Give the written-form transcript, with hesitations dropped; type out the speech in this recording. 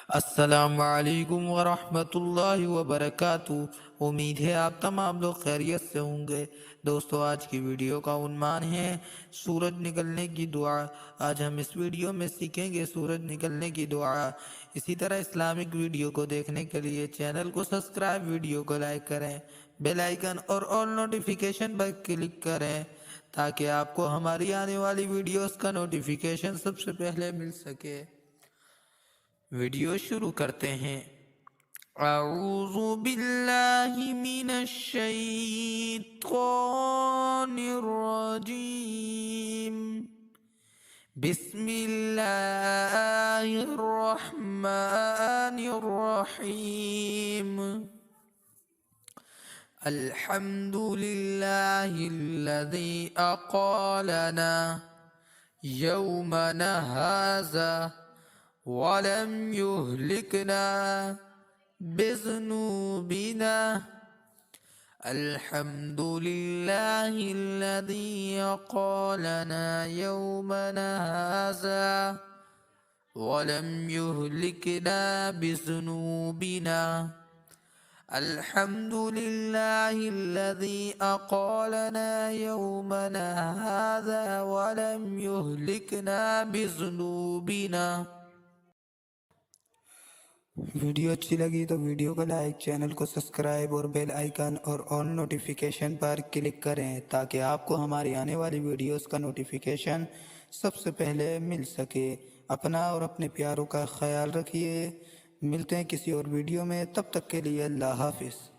السلام علیکم ورحمۃ اللہ وبرکاتہ۔ امید ہے آپ تمام لوگ خیریت سے ہوں گے۔ دوستو، آج کی ویڈیو کا عنوان ہے سورج نکلنے کی دعا۔ آج ہم اس ویڈیو میں سیکھیں گے سورج نکلنے کی دعا۔ اسی طرح اسلامک ویڈیو کو دیکھنے کے لیے چینل کو سبسکرائب، ویڈیو کو لائک کریں، بیل آئیکن اور آل نوٹیفیکیشن پر کلک کریں تاکہ آپ کو ہماری آنے والی ویڈیوز کا نوٹیفیکیشن سب سے پہلے مل سکے۔ ویڈیو شروع کرتے ہیں۔ اعوذ باللہ من الشیطان الرجیم، بسم اللہ الرحمن الرحیم۔ الحمد للہ الذی اقالنا یومنا ھذا ولم يهلكنا بذنوبنا۔ الحمد لله الذي قالنا يومنا هذا ولم يهلكنا بذنوبنا۔ الحمد لله الذي أقالنا يومنا هذا ولم يهلكنا بذنوبنا۔ ویڈیو اچھی لگی تو ویڈیو کو لائک، چینل کو سبسکرائب اور بیل آئیکن اور آل نوٹیفیکیشن پر کلک کریں تاکہ آپ کو ہماری آنے والی ویڈیوز کا نوٹیفیکیشن سب سے پہلے مل سکے۔ اپنا اور اپنے پیاروں کا خیال رکھیے۔ ملتے ہیں کسی اور ویڈیو میں، تب تک کے لیے اللہ حافظ۔